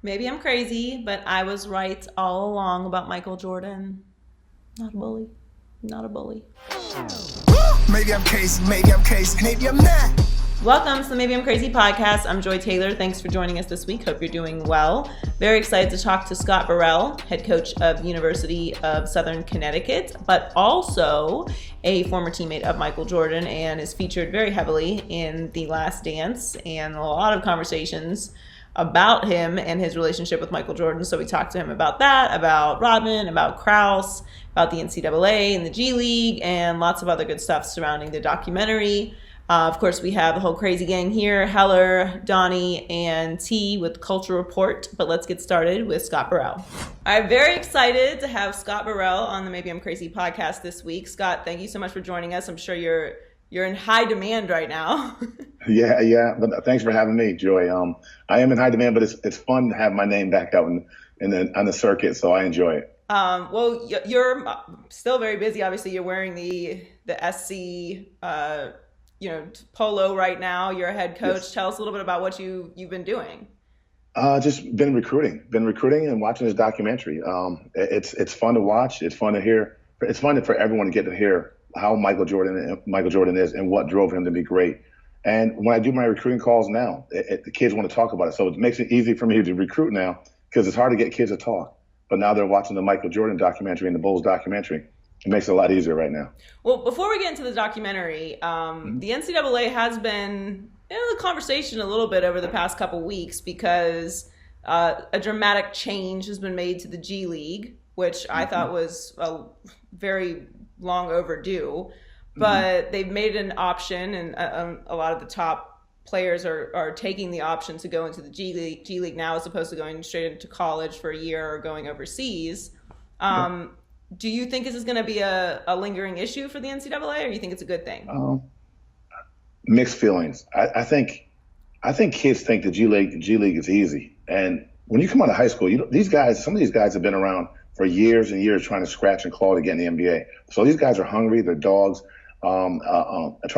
Maybe I'm crazy, but I was right all along about Michael Jordan. Not a bully. Not a bully. Maybe I'm crazy, maybe I'm not. Welcome to the Maybe I'm Crazy podcast. I'm Joy Taylor. Thanks for joining us this week. Hope you're doing well. Very excited to talk to Scott Burrell, head coach of University of Southern Connecticut, but also a former teammate of Michael Jordan and is featured very heavily in The Last Dance and a lot of conversations about him and his relationship with Michael Jordan. So we talked to him about that, about Rodman, about Krause, about the NCAA and the G League, and lots of other good stuff surrounding the documentary. Of course, we have the whole crazy gang here, Heller, Donnie, and T with Culture Report. But let's get started with Scott Burrell. I'm very excited to have Scott Burrell on the Maybe I'm Crazy podcast this week. Scott, thank you so much for joining us. I'm sure you're in high demand right now. Yeah. But thanks for having me, Joy. I am in high demand, but it's fun to have my name back out on the circuit, so I enjoy it. Well, you're still very busy. Obviously, you're wearing the SC polo right now. You're a head coach. Yes. Tell us a little bit about what you've been doing. Just been recruiting and watching this documentary. It's fun to watch. It's fun to hear. It's fun for everyone to get to hear how Michael Jordan is and what drove him to be great. And when I do my recruiting calls now, the kids want to talk about it. So it makes it easy for me to recruit now because it's hard to get kids to talk. But now they're watching the Michael Jordan documentary and the Bulls documentary. It makes it a lot easier right now. Well, before we get into the documentary, the NCAA has been in the conversation a little bit over the past couple weeks because a dramatic change has been made to the G League, which I thought was very long overdue. But they've made an option, and a lot of the top players are taking the option to go into the G League now as opposed to going straight into college for a year or going overseas. Do you think this is going to be a lingering issue for the NCAA, or do you think it's a good thing? Mixed feelings. I think kids think the G League is easy. And when you come out of high school, some of these guys have been around for years and years trying to scratch and claw to get in the NBA. So these guys are hungry. They're dogs, trying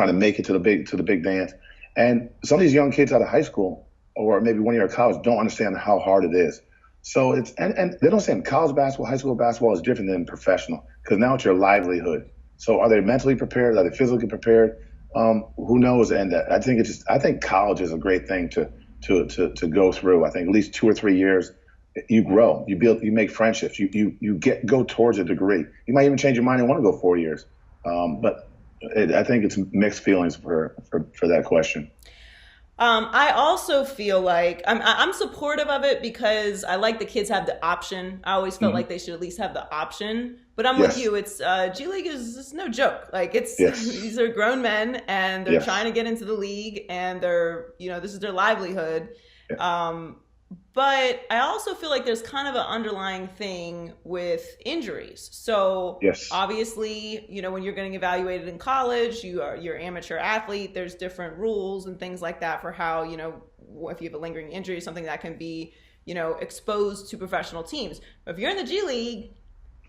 to make it to the big dance. And some of these young kids out of high school or maybe 1 year of college don't understand how hard it is. So and they don't understand college basketball, high school basketball is different than professional because now it's your livelihood. So are they mentally prepared? Are they physically prepared? Who knows? And I think college is a great thing to go through. I think at least 2 or 3 years, you grow, you make friendships, you go towards a degree. You might even change your mind and want to go 4 years. But I think it's mixed feelings for that question. I also feel like I'm supportive of it because I like the kids have the option. I always felt like they should at least have the option. But I'm with you. It's G League is no joke. Like these are grown men and they're trying to get into the league and this is their livelihood. But I also feel like there's kind of an underlying thing with injuries. So obviously, when you're getting evaluated in college, you're an amateur athlete. There's different rules and things like that for how, if you have a lingering injury, something that can be, exposed to professional teams. But if you're in the G League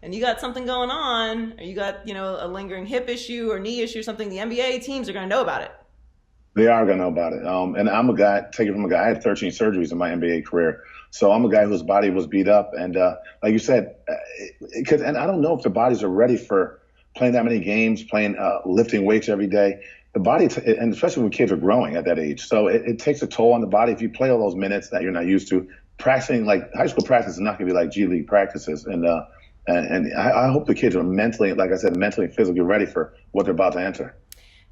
and you got something going on, or you got, a lingering hip issue or knee issue or something, the NBA teams are going to know about it. They are going to know about it. And I'm a guy, take it from a guy, I had 13 surgeries in my NBA career. So I'm a guy whose body was beat up. And like you said, and I don't know if the bodies are ready for playing that many games, lifting weights every day. The body, and especially when kids are growing at that age. So it takes a toll on the body. If you play all those minutes that you're not used to, practicing, like high school practice is not going to be like G League practices. And I hope the kids are mentally, like I said, mentally and physically ready for what they're about to enter.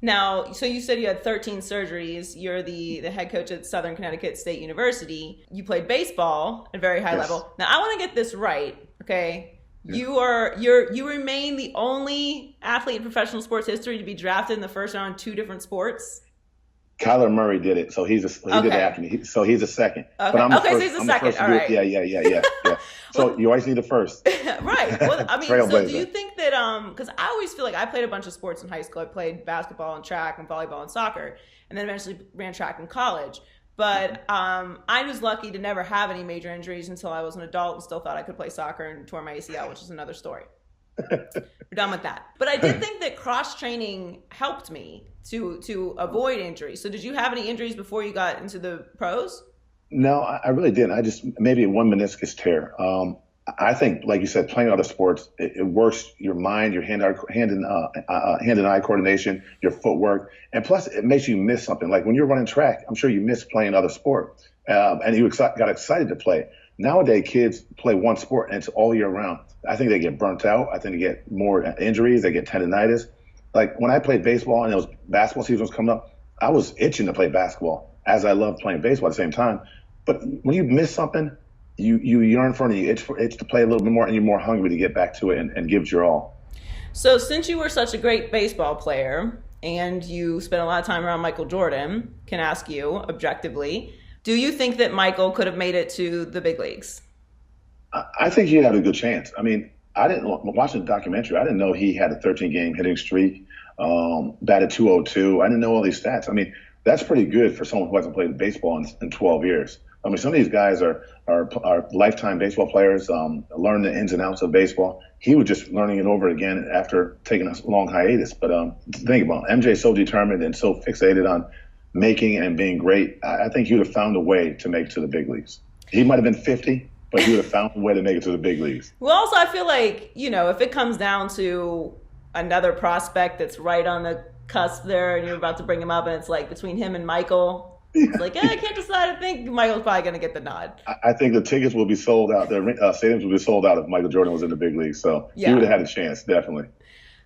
Now, so you said you had 13 surgeries. You're the head coach at Southern Connecticut State University. You played baseball at a very high level. Now, I want to get this right, okay? Yeah. You remain the only athlete in professional sports history to be drafted in the first round in 2 different sports. Kyler Murray did it, so he did it after me. So he's a second. Okay, but I'm the first, so he's a second. All right. Yeah. So you always need the first. Right. Well, I mean, so do you think that because I always feel like I played a bunch of sports in high school. I played basketball and track and volleyball and soccer, and then eventually ran track in college. But I was lucky to never have any major injuries until I was an adult and still thought I could play soccer and tore my ACL, which is another story. We're done with that. But I did think that cross training helped me to avoid injuries. So did you have any injuries before you got into the pros? No, I really didn't. I just maybe one meniscus tear. I think, like you said, playing other sports, it works your mind, your hand and eye coordination, your footwork, and plus it makes you miss something. Like when you're running track, I'm sure you miss playing other sport, and you got excited to play. Nowadays, kids play one sport and it's all year round. I think they get burnt out. I think they get more injuries. They get tendonitis. Like when I played baseball and it was basketball season was coming up, I was itching to play basketball as I loved playing baseball at the same time. But when you miss something, you yearn for it, and you itch to play a little bit more, and you're more hungry to get back to it and give it your all. So since you were such a great baseball player and you spent a lot of time around Michael Jordan, can ask you objectively, do you think that Michael could have made it to the big leagues? I think he had a good chance. I mean, I didn't watching the documentary. I didn't know he had a 13-game hitting streak, batted 202. I didn't know all these stats. I mean, that's pretty good for someone who hasn't played baseball in 12 years. I mean, some of these guys are lifetime baseball players, learn the ins and outs of baseball. He was just learning it over again after taking a long hiatus. But think about it. MJ is so determined and so fixated on making and being great. I think he would have found a way to make it to the big leagues. He might have been 50, but he would have found a way to make it to the big leagues. Well, also, I feel like, if it comes down to another prospect that's right on the cusp there and you're about to bring him up and it's like between him and Michael, it's like, I can't decide. I think Michael's probably going to get the nod. I think the tickets will be sold out. The stadiums will be sold out if Michael Jordan was in the big league. So he would have had a chance, definitely.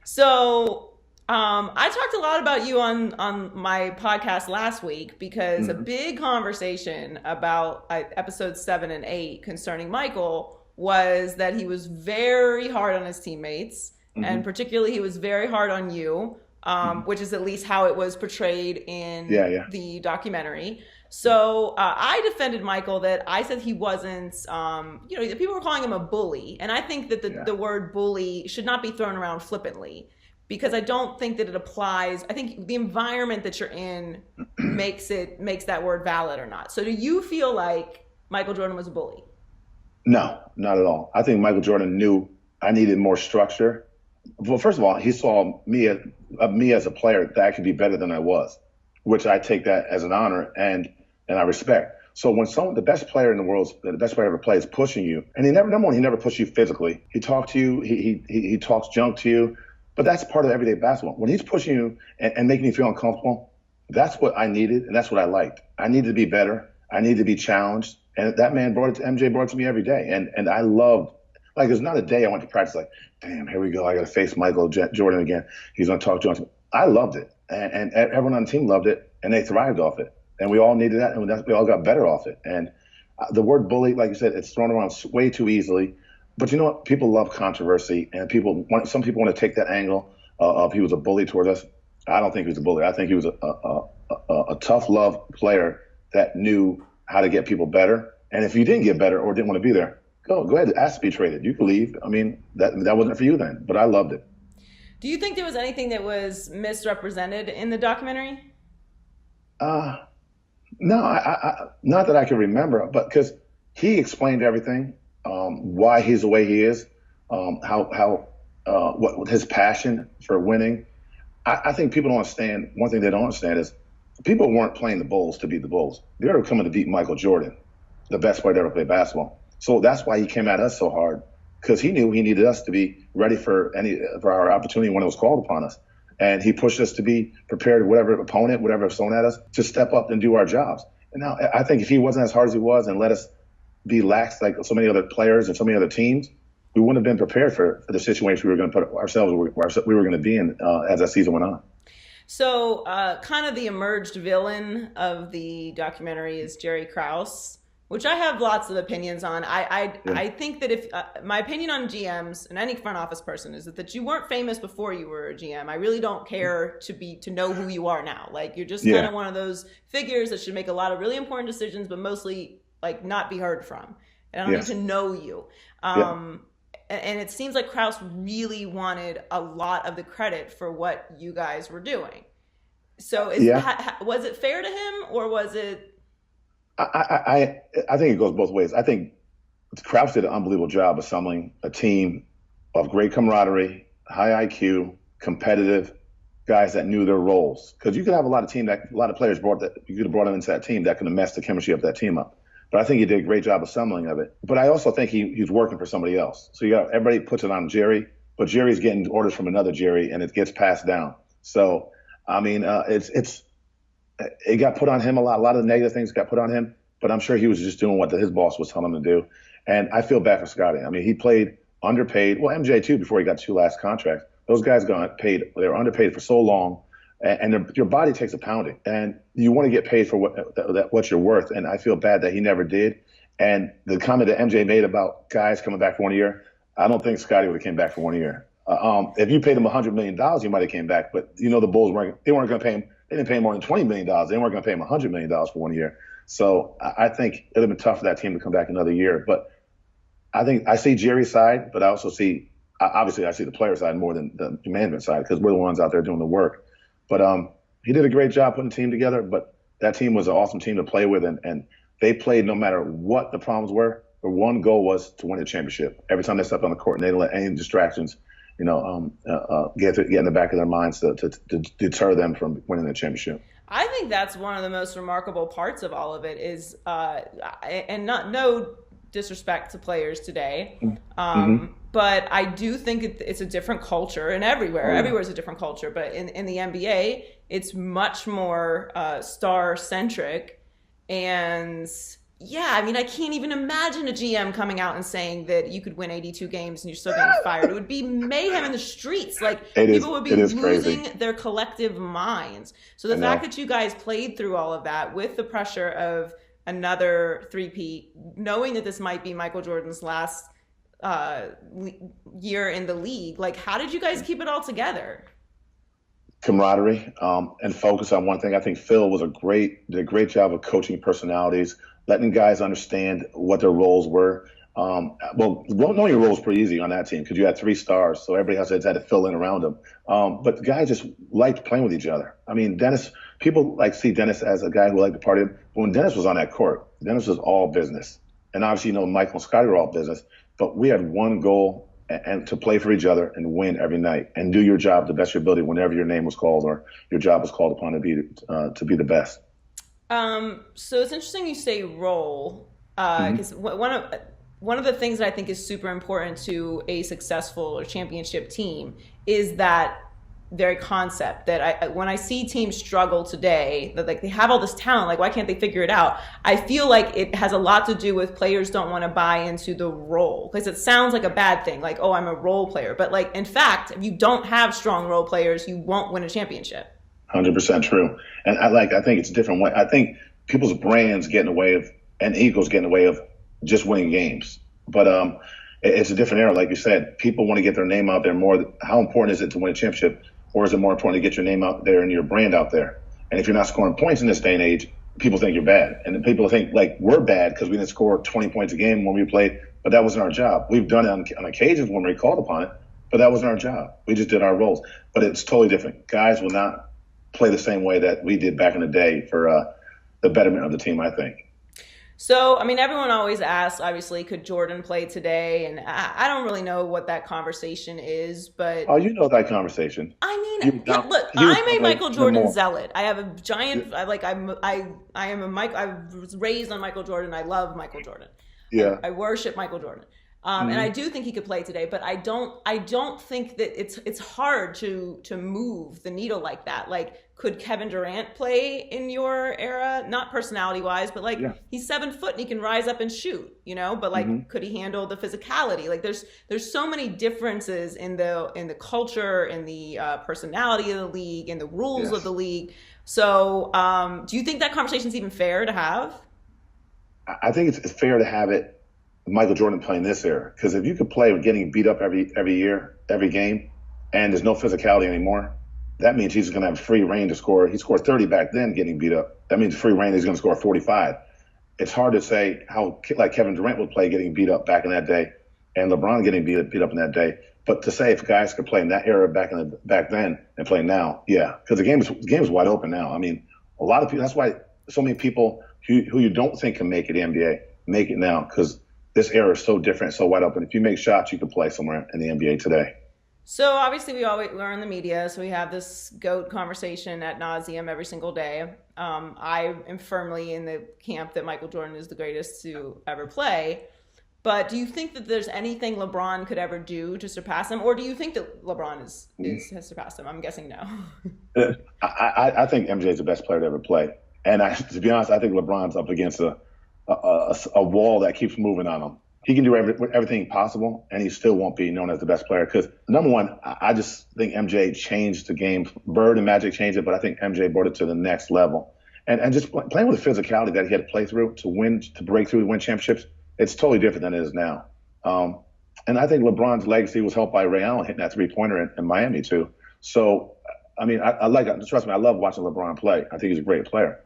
So I talked a lot about you on my podcast last week because a big conversation about episodes 7 and 8 concerning Michael was that he was very hard on his teammates, and particularly he was very hard on you. Which is at least how it was portrayed in the documentary. So I defended Michael that I said he wasn't, people were calling him a bully. And I think that the word bully should not be thrown around flippantly because I don't think that it applies. I think the environment that you're in makes that word valid or not. So do you feel like Michael Jordan was a bully? No, not at all. I think Michael Jordan knew I needed more structure. Well, first of all, he saw me as a player that I could be better than I was, which I take that as an honor and I respect. So when the best player in the world, the best player ever played, is pushing you, and he never pushed you physically. He talked to you, he talks junk to you, but that's part of everyday basketball. When he's pushing you and making you feel uncomfortable, that's what I needed and that's what I liked. I needed to be better. I needed to be challenged, and that man MJ brought it to me every day, and I loved. Like, there's not a day I went to practice like, damn, here we go. I got to face Michael Jordan again. He's going to talk to us. I loved it. And everyone on the team loved it, and they thrived off it. And we all needed that, and we all got better off it. And the word bully, like you said, it's thrown around way too easily. But you know what? People love controversy, and some people want to take that angle of he was a bully towards us. I don't think he was a bully. I think he was a tough love player that knew how to get people better. And if you didn't get better or didn't want to be there, go ahead, ask to be traded. You can leave. I mean, that wasn't for you then, but I loved it. Do you think there was anything that was misrepresented in the documentary? No, I not that I can remember, but because he explained everything, why he's the way he is, what his passion for winning. I think people don't understand. One thing they don't understand is people weren't playing the Bulls to beat the Bulls. They were coming to beat Michael Jordan, the best player to ever play basketball. So that's why he came at us so hard, because he knew he needed us to be ready for our opportunity when it was called upon us. And he pushed us to be prepared, whatever opponent, whatever was thrown at us, to step up and do our jobs. And now I think if he wasn't as hard as he was and let us be lax like so many other players and so many other teams, we wouldn't have been prepared for the situation we were going to put ourselves, we were going to be in as that season went on. So kind of the emerged villain of the documentary is Jerry Krause, which I have lots of opinions on. I think that if my opinion on GMs and any front office person is that you weren't famous before you were a GM. I really don't care to know who you are now. Like, you're just kind of one of those figures that should make a lot of really important decisions, but mostly like not be heard from. And I don't need to know you. And it seems like Krause really wanted a lot of the credit for what you guys were doing. So was it fair to him, or was it? I think it goes both ways. I think Krause did an unbelievable job assembling a team of great camaraderie, high IQ, competitive guys that knew their roles. Because you could have a lot of players you could have brought them into that team that could have messed the chemistry of that team up. But I think he did a great job assembling of it. But I also think he's working for somebody else. So everybody puts it on Jerry, but Jerry's getting orders from another Jerry, and it gets passed down. So I mean, it got put on him a lot. A lot of the negative things got put on him, but I'm sure he was just doing what his boss was telling him to do. And I feel bad for Scotty. I mean, he played underpaid. Well, MJ too, before he got 2 last contracts. Those guys got paid. They were underpaid for so long, and your body takes a pounding, and you want to get paid for what you're worth. And I feel bad that he never did. And the comment that MJ made about guys coming back for 1 year, I don't think Scotty would have came back for 1 year. If you paid him $100 million, he might have came back. But the Bulls weren't going to pay him. They didn't pay him more than $20 million. They weren't going to pay him $100 million for 1 year. So I think it would have been tough for that team to come back another year. But I think I see Jerry's side, but I also see, obviously, I see the player side more than the management side because we're the ones out there doing the work. But he did a great job putting the team together. But that team was an awesome team to play with, and they played no matter what the problems were. Their one goal was to win a championship. Every time they stepped on the court, and they didn't let any distractions get in the back of their minds to deter them from winning the championship. I think that's one of the most remarkable parts of all of it is, and no disrespect to players today, but I do think it's a different culture, and everywhere. Everywhere is a different culture, but in the NBA, it's much more star-centric, and yeah, I mean, I can't even imagine a GM coming out and saying that you could win 82 games and you're still getting fired. It would be mayhem in the streets. Like, people would be losing their collective minds. So the fact that you guys played through all of that with the pressure of another three-peat, knowing that this might be Michael Jordan's last year in the league, like, how did you guys keep it all together? Camaraderie and focus on one thing. I think Phil did a great job of coaching personalities, letting guys understand what their roles were. Well, knowing your role was pretty easy on that team because you had 3 stars, so everybody else had to fill in around them. But the guys just liked playing with each other. I mean, Dennis, people see Dennis as a guy who liked to party. But when Dennis was on that court, Dennis was all business. And obviously, Michael and Scotty were all business. But we had one goal, and to play for each other and win every night and do your job the best of your ability whenever your name was called or your job was called upon to be the best. So it's interesting you say role, because one of the things that I think is super important to a successful or championship team is that very concept that when I see teams struggle today, that like they have all this talent, like why can't they figure it out? I feel like it has a lot to do with players don't want to buy into the role, because it sounds like a bad thing, like, oh, I'm a role player. But like, in fact, if you don't have strong role players, you won't win a championship. 100% true. And I think it's a different way. I think people's brands get in the way of, and egos get in the way of just winning games. But it's a different era. Like you said, people want to get their name out there more. How important is it to win a championship? Or is it more important to get your name out there and your brand out there? And if you're not scoring points in this day and age, people think you're bad. And then people think like we're bad because we didn't score 20 points a game when we played, but that wasn't our job. We've done it on occasions when we're called upon it, but that wasn't our job. We just did our roles. But it's totally different. Guys will not play the same way that we did back in the day for the betterment of the team, I think. So, I mean, everyone always asks, obviously, could Jordan play today? And I don't really know what that conversation is, but... Oh, you know that conversation. I mean, look, I'm a Michael Jordan zealot. I have a giant, I was raised on Michael Jordan. I love Michael Jordan. Yeah. I worship Michael Jordan. And I do think he could play today, but I don't think that it's hard to move the needle like that. Like, could Kevin Durant play in your era? Not personality wise, but like he's 7 foot and he can rise up and shoot, but like, could he handle the physicality? Like there's so many differences in the culture, in the personality of the league, in the rules of the league. So do you think that conversation's even fair to have? I think it's fair to have it Michael Jordan playing this era, because if you could play with getting beat up every year, every game, and there's no physicality anymore, that means he's going to have free reign to score. He scored 30 back then getting beat up. That means free reign, he's going to score 45. It's hard to say how like Kevin Durant would play getting beat up back in that day and LeBron getting beat up in that day. But to say if guys could play in that era back then and play now, yeah, because the game is wide open now. I mean, a lot of people, that's why so many people who you don't think can make it in the NBA make it now, because this era is so different, so wide open. If you make shots, you can play somewhere in the NBA today. So obviously we're in the media, so we have this GOAT conversation ad nauseum every single day. I am firmly in the camp that Michael Jordan is the greatest to ever play. But do you think that there's anything LeBron could ever do to surpass him, or do you think that LeBron has surpassed him? I'm guessing no. I think MJ is the best player to ever play, and to be honest, I think LeBron's up against a wall that keeps moving on him. He can do everything possible, and he still won't be known as the best player. Because number one, I just think MJ changed the game. Bird and Magic changed it, but I think MJ brought it to the next level. And just playing with the physicality that he had to play through to break through, to win championships. It's totally different than it is now. And I think LeBron's legacy was helped by Ray Allen hitting that three-pointer in Miami, too. So, I mean, trust me, I love watching LeBron play. I think he's a great player.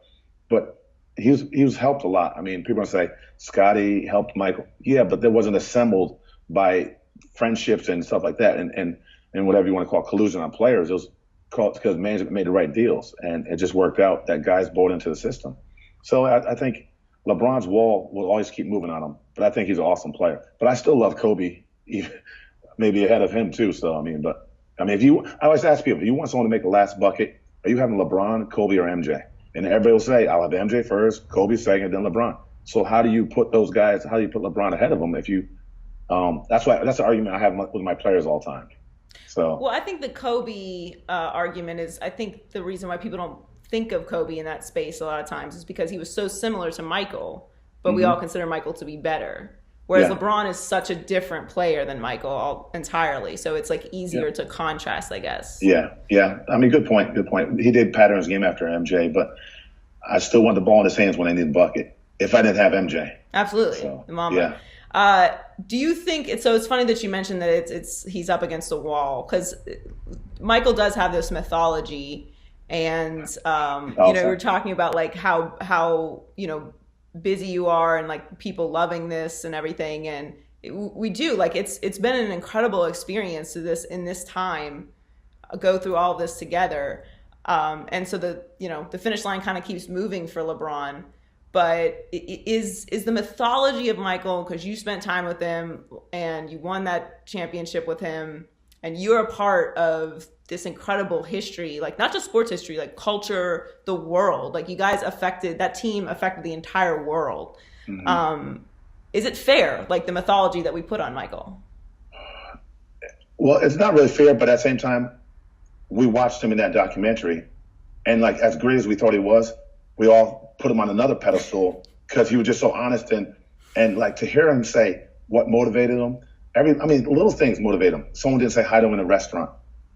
But he was helped a lot. I mean, people say Scottie helped Michael. Yeah, but that wasn't assembled by friendships and stuff like that and whatever you want to call collusion on players. It was called because management made the right deals, and it just worked out that guys bought into the system. So I think LeBron's wall will always keep moving on him, but I think he's an awesome player. But I still love Kobe, maybe ahead of him too. So I always ask people, if you want someone to make the last bucket, are you having LeBron, Kobe, or MJ? And everybody will say, I'll have MJ first, Kobe second, then LeBron. So how do you put those guys? How do you put LeBron ahead of them? If you, that's the argument I have with my players all the time. So well, I think the Kobe argument is, I think the reason why people don't think of Kobe in that space a lot of times is because he was so similar to Michael, but we all consider Michael to be better. Whereas LeBron is such a different player than Michael entirely. So it's like easier to contrast, I guess. Yeah. I mean, good point. He did pattern his game after MJ, but I still want the ball in his hands when I need the bucket if I didn't have MJ. Absolutely. So, the mama. Do you think it's funny that you mentioned that he's up against the wall, because Michael does have this mythology. And, we're talking about like how, busy you are and like people loving this and everything. And we do, like, it's been an incredible experience in this time, go through all of this together. And so the finish line kind of keeps moving for LeBron, but is the mythology of Michael, because you spent time with him and you won that championship with him, and you're a part of this incredible history, like not just sports history, like culture, the world, like you guys that team affected the entire world. Is it fair, like the mythology that we put on Michael? Well, it's not really fair, but at the same time, we watched him in that documentary, and like as great as we thought he was, we all put him on another pedestal because he was just so honest, and like to hear him say what motivated him. Little things motivate him. Someone didn't say hi to him in a restaurant.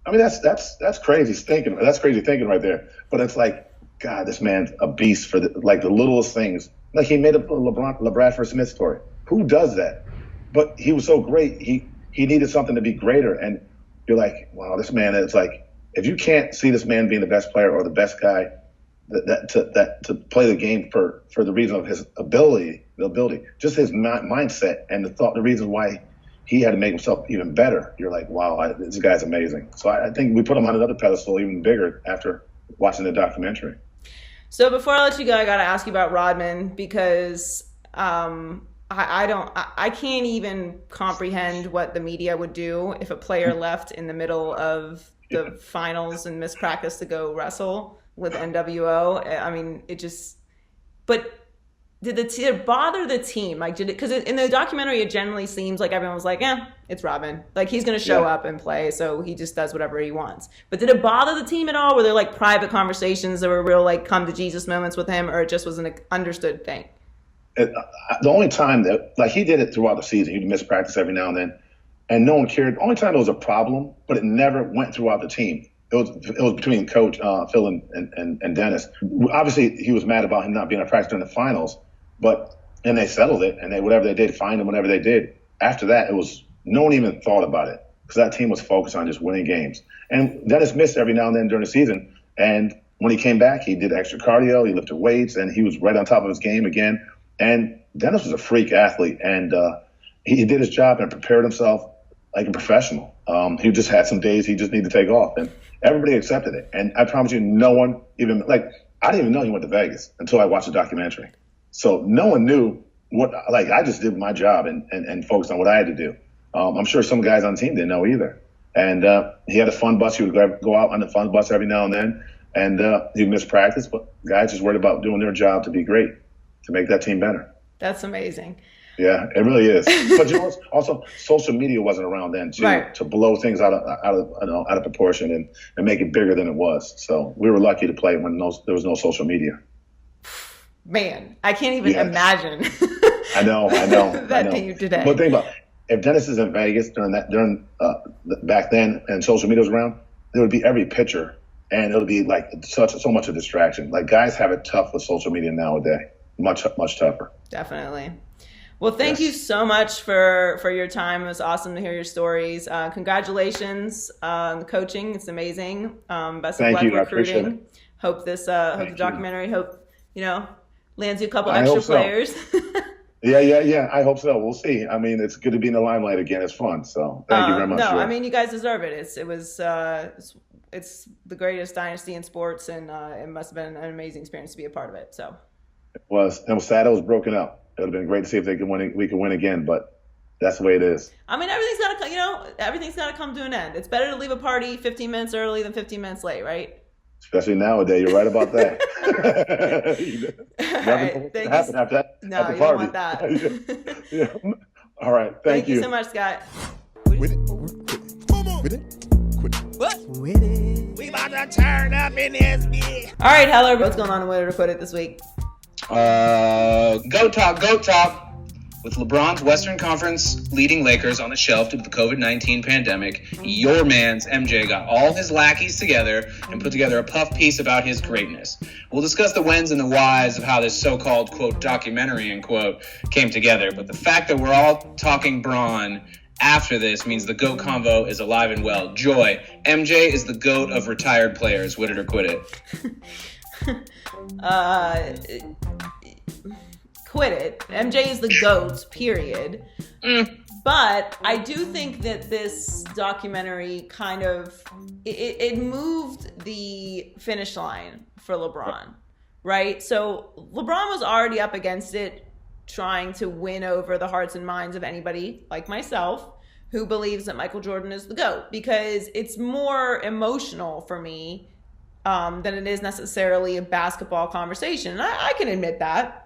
I mean, that's crazy thinking. That's crazy thinking right there. But it's like, God, this man's a beast for the littlest things. Like he made up a LeBradford Smith story. Who does that? But he was so great. He needed something to be greater. And you're like, wow, this man. It's like, if you can't see this man being the best player or the best guy to play the game for the reason of his ability, just his mindset and the reason why he had to make himself even better. You're like, wow, this guy's amazing. So I think we put him on another pedestal, even bigger, after watching the documentary. So before I let you go, I got to ask you about Rodman, because I can't even comprehend what the media would do if a player left in the middle of the finals and missed practice to go wrestle with NWO. I mean, but did it bother the team? Like, because in the documentary, it generally seems like everyone was like, it's Rodman. Like, he's going to show up and play, so he just does whatever he wants. But did it bother the team at all? Were there, like, private conversations that were real, like, come-to-Jesus moments with him, or it just was an understood thing? The only time that, like, he did it throughout the season. He'd miss practice every now and then, and no one cared. The only time it was a problem, but it never went throughout the team. It was between Coach Phil and Dennis. Obviously, he was mad about him not being at practice during the finals, and they settled it, and whatever they did, fined him whatever they did. After that, no one even thought about it, because that team was focused on just winning games. And Dennis missed every now and then during the season, and when he came back, he did extra cardio, he lifted weights, and he was right on top of his game again. And Dennis was a freak athlete, and he did his job and prepared himself like a professional. He just had some days he just needed to take off, and everybody accepted it. And I promise you, no one even, like, I didn't even know he went to Vegas until I watched the documentary. So no one knew I just did my job and focused on what I had to do. I'm sure some guys on the team didn't know either. And he had a fun bus. He would go out on the fun bus every now and then. And he missed practice, but guys just worried about doing their job to be great, to make that team better. That's amazing. Yeah, it really is. But you know, also social media wasn't around then too, right. to blow things out of proportion and make it bigger than it was. So we were lucky to play when there was no social media. Man, I can't even imagine. I know. that team today. But think about if Dennis is in Vegas during back then and social media was around, there would be every picture, and it would be like so much a distraction. Like guys have it tough with social media nowadays, much tougher. Definitely. Well, thank you so much for your time. It was awesome to hear your stories. Congratulations on the coaching. It's amazing. Best of luck recruiting. Hope the documentary lands you a couple extra players. Yeah. I hope so. We'll see. I mean, it's good to be in the limelight again. It's fun. So thank you very much. No, I mean, you guys deserve it. It's the greatest dynasty in sports, and it must have been an amazing experience to be a part of it. So it was sad it was broken up. It would have been great to see if we could win again, but that's the way it is. I mean, everything's got to come to an end. It's better to leave a party 15 minutes early than 15 minutes late, right? Especially nowadays. You're right about that. All right. Happen after that. No, at the you party. don't want that. Yeah. All right. Thank you so much, Scott. With it. With it. What? With it. We about to turn up in this bitch. All right, Heller, what's going on in Wit It or Quit It this week? Go talk with LeBron's Western Conference leading Lakers on the shelf due to the COVID-19 pandemic. Your man's MJ got all his lackeys together and put together a puff piece about his greatness. We'll discuss the whens and the whys of how this so-called, quote, documentary, end quote, came together. But the fact that we're all talking Bron after this means the GOAT convo is alive and well. Joy, MJ is the GOAT of retired players. Wit it or quit it. Quit it. MJ is the GOAT, period. But I do think that this documentary kind of it moved the finish line for LeBron, right? So LeBron was already up against it, trying to win over the hearts and minds of anybody like myself who believes that Michael Jordan is the GOAT, because it's more emotional for me than it is necessarily a basketball conversation. And I can admit that.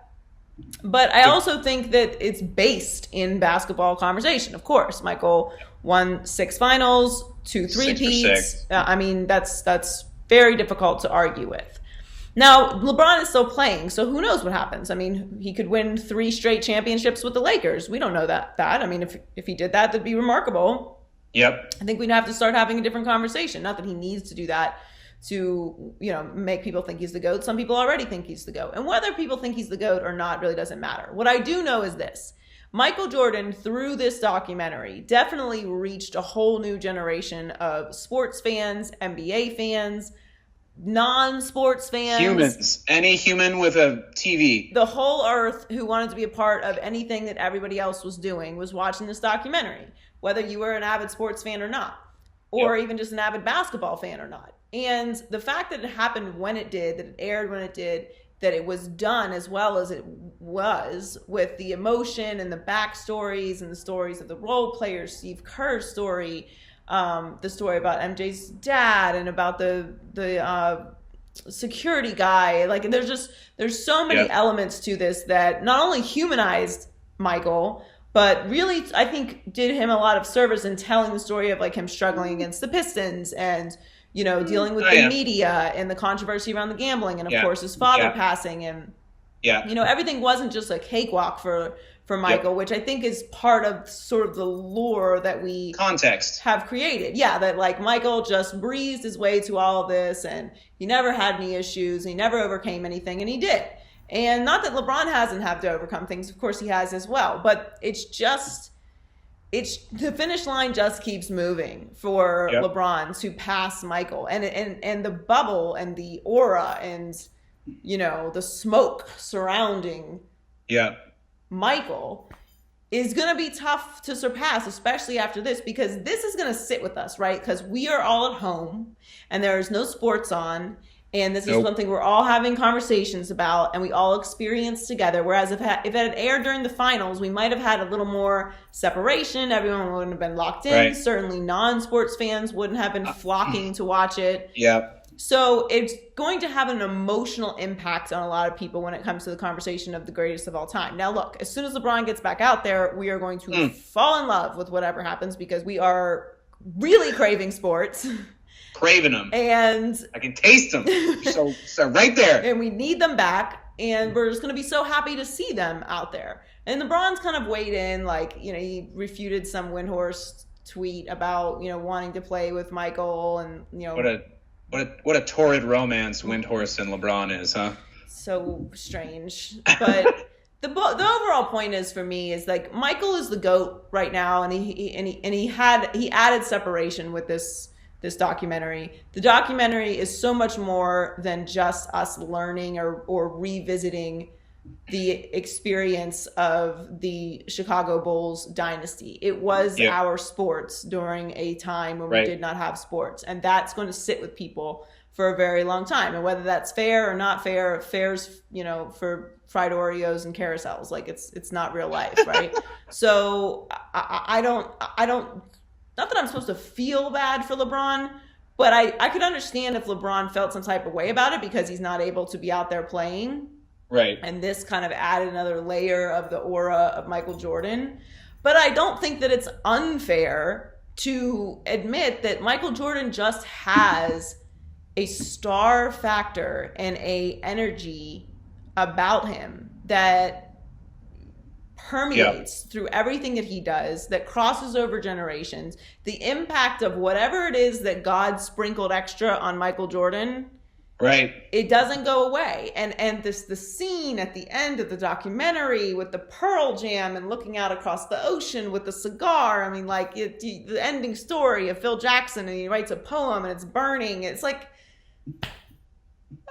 But I also think that it's based in basketball conversation. Of course, Michael won 6 finals, 2 3-peats. I mean, that's very difficult to argue with. Now, LeBron is still playing, so who knows what happens? I mean, he could win 3 straight championships with the Lakers. We don't know that. I mean, if he did that, that'd be remarkable. Yep. I think we'd have to start having a different conversation. Not that he needs to do that to, make people think he's the GOAT. Some people already think he's the GOAT. And whether people think he's the GOAT or not really doesn't matter. What I do know is this. Michael Jordan, through this documentary, definitely reached a whole new generation of sports fans, NBA fans, non-sports fans. Humans. Any human with a TV. The whole earth who wanted to be a part of anything that everybody else was doing was watching this documentary, whether you were an avid sports fan or not, or even just an avid basketball fan or not. And the fact that it happened when it did, that it aired when it did, that it was done as well as it was, with the emotion and the backstories and the stories of the role players, Steve Kerr's story, the story about MJ's dad and about the security guy. Like, there's so many elements to this that not only humanized Michael, but really, I think, did him a lot of service in telling the story of like him struggling against the Pistons and, dealing with the media and the controversy around the gambling and of course his father passing, and everything wasn't just a cakewalk for Michael, which I think is part of sort of the lore that we have created. Yeah, that like Michael just breezed his way to all of this and he never had any issues, he never overcame anything, and he did. And not that LeBron hasn't had to overcome things, of course he has as well, but the finish line just keeps moving for LeBron to pass Michael, and the bubble and the aura and the smoke surrounding Michael is going to be tough to surpass, especially after this, because this is going to sit with us, right? Because we are all at home and there is no sports on. And this is something we're all having conversations about and we all experience together. Whereas if it had aired during the finals, we might have had a little more separation. Everyone wouldn't have been locked in. Right. Certainly non-sports fans wouldn't have been flocking to watch it. Yeah. So it's going to have an emotional impact on a lot of people when it comes to the conversation of the greatest of all time. Now, look, as soon as LeBron gets back out there, we are going to fall in love with whatever happens because we are really craving sports. Craving them. And I can taste them. so right there. And we need them back. And we're just going to be so happy to see them out there. And LeBron's kind of weighed in, like, you know, he refuted some Windhorst tweet about, you know, wanting to play with Michael and, you know. What a torrid romance Windhorst and LeBron is, huh? So strange. But the overall point is, for me, is like Michael is the GOAT right now, and he added separation with this documentary. The documentary is so much more than just us learning or revisiting the experience of the Chicago Bulls dynasty. It was our sports during a time when we did not have sports. And that's going to sit with people for a very long time. And whether that's fair or not fair, fair's, you know, for fried Oreos and carousels. Like it's not real life, right? So I don't, not that I'm supposed to feel bad for LeBron, but I could understand if LeBron felt some type of way about it because he's not able to be out there playing. Right. And this kind of added another layer of the aura of Michael Jordan. But I don't think that it's unfair to admit that Michael Jordan just has a star factor and a energy about him that permeates through everything that he does, that crosses over generations. The impact of whatever it is that God sprinkled extra on Michael Jordan, right, it doesn't go away. And the scene at the end of the documentary with the Pearl Jam and looking out across the ocean with the cigar. I mean, like the ending story of Phil Jackson, and he writes a poem and it's burning. It's like,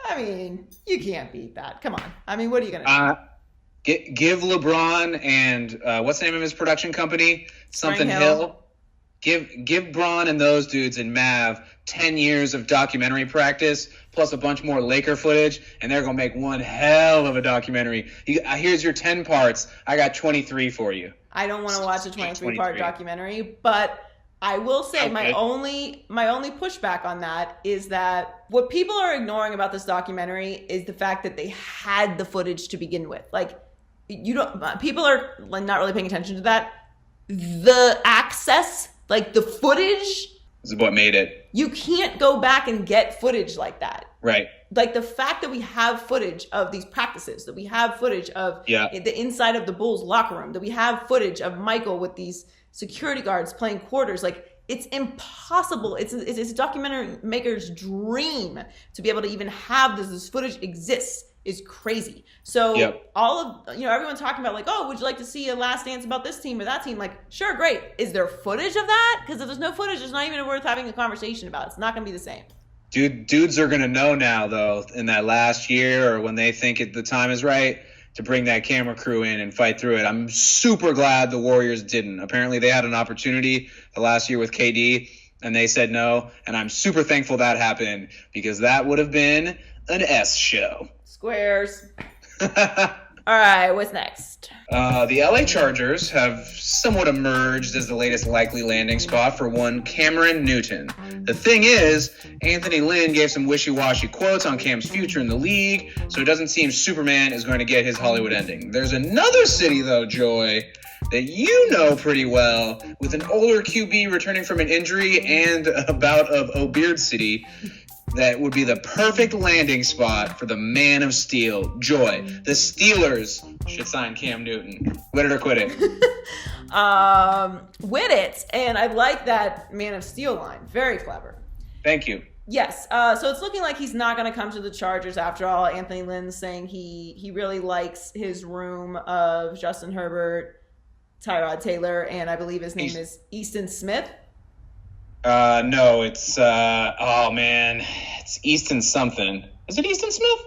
I mean, you can't beat that. Come on. I mean, what are you going to do? Give LeBron and what's the name of his production company? Something Hill. Give Bron and those dudes in Mav 10 years of documentary practice plus a bunch more Laker footage, and they're going to make one hell of a documentary. Here's your 10 parts. I got 23 for you. I don't want to watch a 23-part documentary, but I will say my only pushback on that is that what people are ignoring about this documentary is the fact that they had the footage to begin with. Like, people are not really paying attention to that. The access, like the footage, is what made it. You can't go back and get footage like that. Right. Like the fact that we have footage of these practices, that we have footage of the inside of the Bulls locker room, that we have footage of Michael with these security guards playing quarters, like it's impossible. It's a documentary maker's dream to be able to even have this footage exists is crazy. So all of, everyone talking about like, oh, would you like to see a last dance about this team or that team? Like, sure, great. Is there footage of that? Because if there's no footage, it's not even worth having a conversation about. It's not going to be the same. Dudes are going to know now, though, in that last year or when they think the time is right to bring that camera crew in and fight through it. I'm super glad the Warriors didn't. Apparently they had an opportunity the last year with KD and they said no. And I'm super thankful that happened because that would have been an S show. Squares. All right, what's next? The LA Chargers have somewhat emerged as the latest likely landing spot for one Cameron Newton. The thing is, Anthony Lynn gave some wishy-washy quotes on Cam's future in the league, so it doesn't seem Superman is going to get his Hollywood ending. There's another city, though, Joy, that you know pretty well, with an older QB returning from an injury and a bout of O'Beard City, that would be the perfect landing spot for the Man of Steel, Joy. The Steelers should sign Cam Newton. Win it or quit it. Win it. And I like that Man of Steel line. Very clever. Thank you. Yes. So it's looking like he's not going to come to the Chargers after all. Anthony Lynn's saying he really likes his room of Justin Herbert, Tyrod Taylor, and I believe his name is Easton Smith. No, it's, it's Easton something. Is it Easton Smith?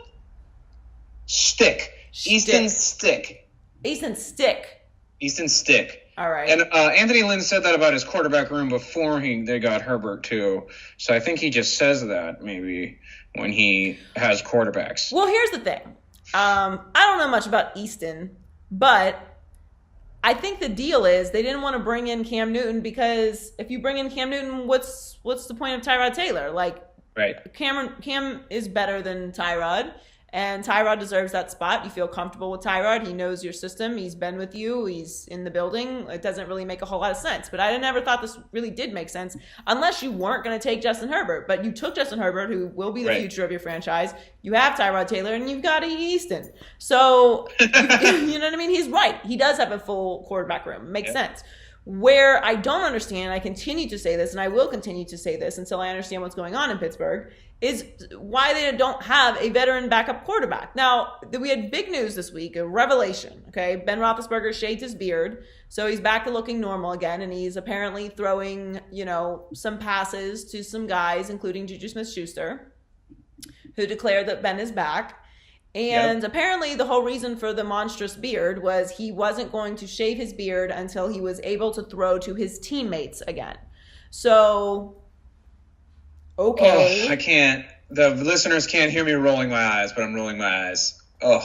Easton Stick. Easton Stick. Easton Stick. All right. And Anthony Lynn said that about his quarterback room before they got Herbert, too. So I think he just says that maybe when he has quarterbacks. Well, here's the thing. I don't know much about Easton, but I think the deal is they didn't want to bring in Cam Newton because if you bring in Cam Newton, what's the point of Tyrod Taylor? Like, Right. Cam is better than Tyrod, and Tyrod deserves that spot. You feel comfortable with Tyrod. He knows your system. He's been with you. He's in the building. It doesn't really make a whole lot of sense. But I never thought this really did make sense unless you weren't going to take Justin Herbert. But you took Justin Herbert, who will be the future of your franchise. You have Tyrod Taylor, and you've got Easton. So, you know what I mean? He's right. He does have a full quarterback room. Makes sense. Where I don't understand, I continue to say this, and I will continue to say this until I understand what's going on in Pittsburgh, is why they don't have a veteran backup quarterback. Now, we had big news this week, a revelation, okay? Ben Roethlisberger shaved his beard, so he's back to looking normal again, and he's apparently throwing, some passes to some guys, including Juju Smith-Schuster, who declared that Ben is back. And apparently the whole reason for the monstrous beard was he wasn't going to shave his beard until he was able to throw to his teammates again. So, okay. Oh, I can't. The listeners can't hear me rolling my eyes, but I'm rolling my eyes. Oh.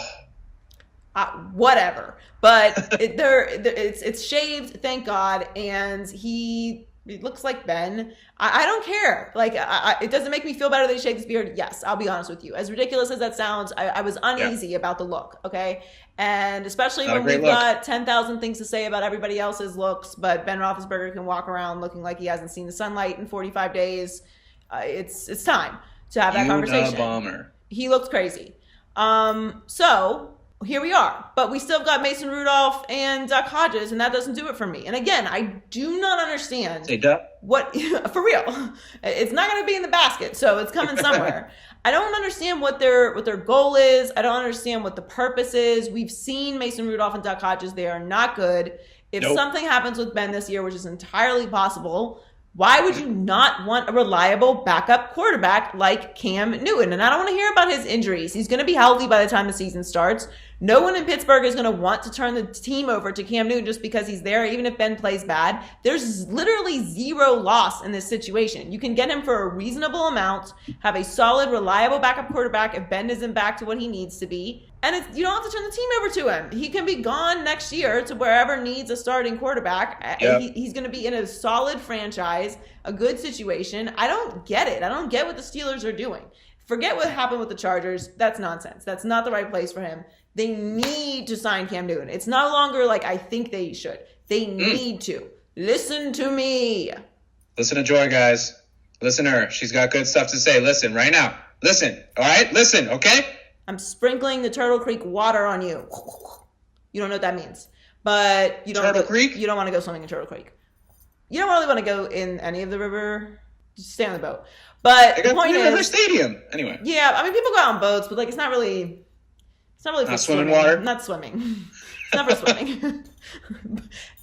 Whatever. But it's shaved, thank God, and it looks like Ben. I don't care. Like, it doesn't make me feel better that he shaved his beard. Yes, I'll be honest with you. As ridiculous as that sounds, I was uneasy about the look, okay? And especially when we've got 10,000 things to say about everybody else's looks, but Ben Roethlisberger can walk around looking like he hasn't seen the sunlight in 45 days. It's time to have that conversation. Bomber. He looks crazy. So here we are, but we still got Mason Rudolph and Duck Hodges, and that doesn't do it for me. And again, I do not understand what for real. It's not going to be in the basket, so it's coming somewhere. I don't understand what their goal is. I don't understand what the purpose is. We've seen Mason Rudolph and Duck Hodges; they are not good. If something happens with Ben this year, which is entirely possible, why would you not want a reliable backup quarterback like Cam Newton? And I don't want to hear about his injuries. He's going to be healthy by the time the season starts. No one in Pittsburgh is going to want to turn the team over to Cam Newton just because he's there, even if Ben plays bad. There's literally zero loss in this situation. You can get him for a reasonable amount, have a solid, reliable backup quarterback if Ben isn't back to what he needs to be. And you don't have to turn the team over to him. He can be gone next year to wherever needs a starting quarterback. Yep. He's going to be in a solid franchise, a good situation. I don't get it. I don't get what the Steelers are doing. Forget what happened with the Chargers. That's nonsense. That's not the right place for him. They need to sign Cam Newton. It's no longer like I think they should. They need to. Listen to me. Listen to Joy, guys. Listen to her. She's got good stuff to say. Listen right now. Listen. All right? Listen, okay? I'm sprinkling the Turtle Creek water on you. You don't know what that means. But you don't Turtle Creek? You don't want to go swimming in Turtle Creek. You don't really want to go in any of the river. Just stay on the boat. But the point is, River Stadium. Anyway. Yeah, I mean people go out on boats, but like it's not really for swimming water. Not swimming. It's not for swimming.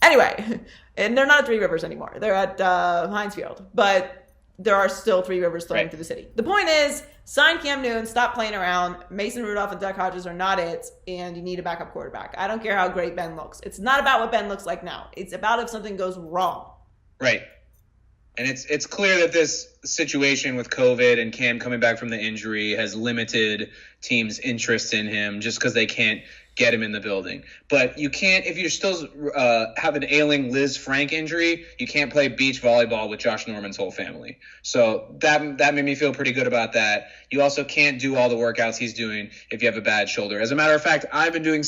Anyway, and they're not at Three Rivers anymore. They're at Heinz Field, but there are still three rivers flowing through the city. The point is, sign Cam Newton, stop playing around. Mason Rudolph and Duck Hodges are not it, and you need a backup quarterback. I don't care how great Ben looks. It's not about what Ben looks like now. It's about if something goes wrong. Right. And it's clear that this situation with COVID and Cam coming back from the injury has limited teams' interest in him just because they can't get him in the building. But you can't, if you're still have an ailing Liz Frank injury, you can't play beach volleyball with Josh Norman's whole family. So that made me feel pretty good about that. You also can't do all the workouts he's doing if you have a bad shoulder. As a matter of fact, I've been doing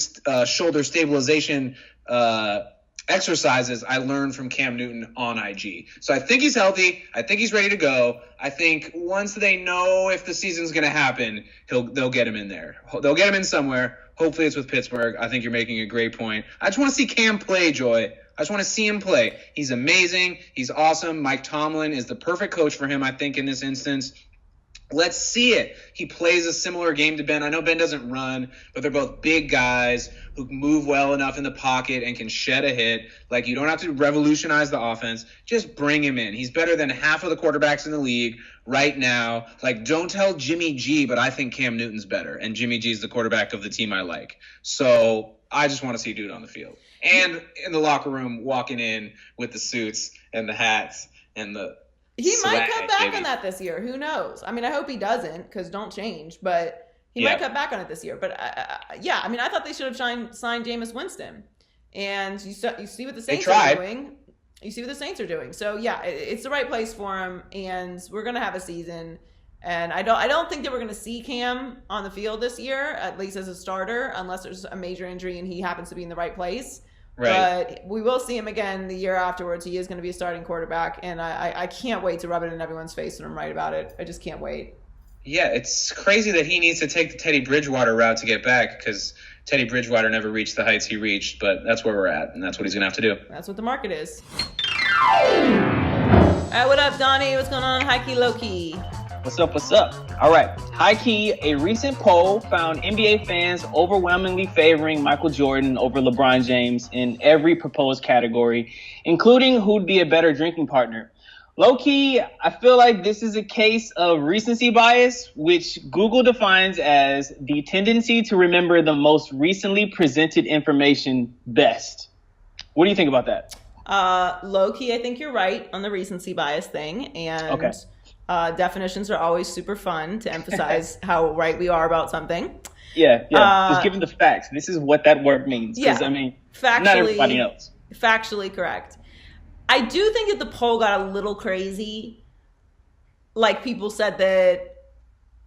shoulder stabilization exercises I learned from Cam Newton on IG. So I think he's healthy. I think he's ready to go. I think once they know if the season's going to happen, they'll get him in there. They'll get him in somewhere. Hopefully it's with Pittsburgh. I think you're making a great point. I just want to see Cam play, Joy. I just want to see him play. He's amazing. He's awesome. Mike Tomlin is the perfect coach for him, I think, in this instance. Let's see it. He plays a similar game to Ben. I know Ben doesn't run, but they're both big guys who move well enough in the pocket and can shed a hit. Like, you don't have to revolutionize the offense. Just bring him in. He's better than half of the quarterbacks in the league right now. Like, don't tell Jimmy G, but I think Cam Newton's better, and Jimmy G is the quarterback of the team I like. So I just want to see dude on the field. And in the locker room, walking in with the suits and the hats and the He might cut back on that this year. Who knows? I mean, I hope he doesn't, because don't change. But he might cut back on it this year. But yeah, I mean, I thought they should have signed Jameis Winston. And you see what the Saints are doing. You see what the Saints are doing. So yeah, it's the right place for him. And we're gonna have a season. And I don't think that we're going to see Cam on the field this year, at least as a starter, unless there's a major injury and he happens to be in the right place. Right. But we will see him again the year afterwards. He is going to be a starting quarterback, and I can't wait to rub it in everyone's face when I'm right about it. I just can't wait. Yeah, it's crazy that he needs to take the Teddy Bridgewater route to get back, because Teddy Bridgewater never reached the heights he reached, but that's where we're at, and that's what he's going to have to do. That's what the market is. All right, what up, Donnie? What's going on? High key, low key. What's up? What's up? All right. High key, a recent poll found NBA fans overwhelmingly favoring Michael Jordan over LeBron James in every proposed category, including who'd be a better drinking partner. Low key, I feel like this is a case of recency bias, which Google defines as the tendency to remember the most recently presented information best. What do you think about that? Low key, I think you're right on the recency bias thing. And Okay. Definitions are always super fun to emphasize how right we are about something. Yeah. Just given the facts. This is what that word means. Because, I mean, not everybody else. Factually correct. I do think that the poll got a little crazy. Like, people said that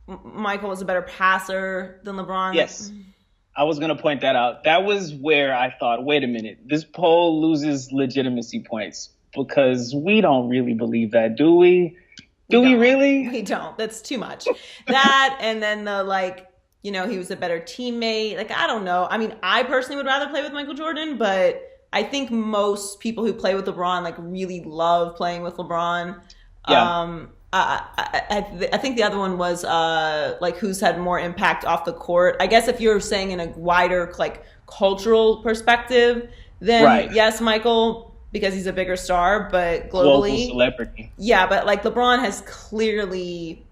Michael was a better passer than LeBron. Yes. I was going to point that out. That was where I thought, wait a minute, this poll loses legitimacy points because we don't really believe that, do we? Do we really? We don't. That's too much. That, and then the, like, you know, he was a better teammate. Like, I don't know. I mean, I personally would rather play with Michael Jordan, but I think most people who play with LeBron, like, really love playing with LeBron. Yeah. I think the other one was like who's had more impact off the court. I guess if you're saying in a wider like cultural perspective, then yes, Michael, because he's a bigger star, but globally, global celebrity. Yeah, but like LeBron has clearly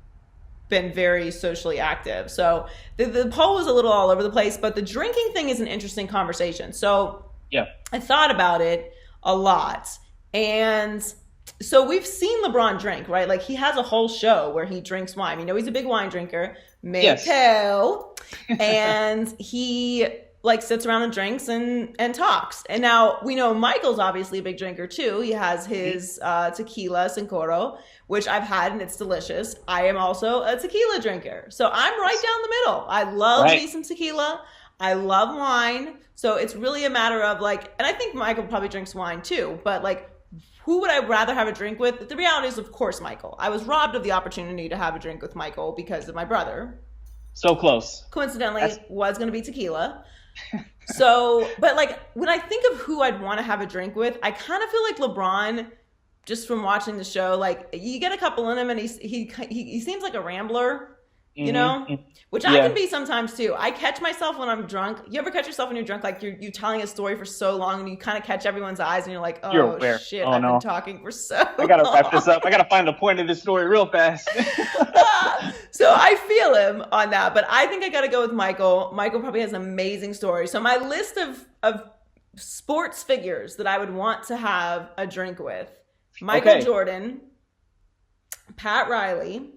been very socially active. So the poll was a little all over the place, but the drinking thing is an interesting conversation. So yeah, I thought about it a lot, and so we've seen LeBron drink, right? Like, he has a whole show where he drinks wine. You know, he's a big wine drinker. Tell. And he, like, sits around and drinks and talks. And now we know Michael's obviously a big drinker, too. He has his tequila Sincoro, which I've had, and it's delicious. I am also a tequila drinker. So I'm right down the middle. I love me some tequila. I love wine. So it's really a matter of, like, and I think Michael probably drinks wine, too. But, like, who would I rather have a drink with? The reality is, of course, Michael. I was robbed of the opportunity to have a drink with Michael because of my brother. So close. Coincidentally, was going to be tequila. So, but like, when I think of who I'd want to have a drink with, I kind of feel like LeBron, just from watching the show, like, you get a couple in him and he seems like a rambler, you know, which I can be sometimes too. I catch myself when I'm drunk. You ever catch yourself when you're drunk, like you're telling a story for so long and you kind of catch everyone's eyes and you're like, oh shit, I've been talking for so long. I got to wrap this up. I got to find the point of this story real fast. So I feel him on that, but I think I got to go with Michael. Michael probably has an amazing story. So my list of sports figures that I would want to have a drink with: Michael Jordan, Pat Riley.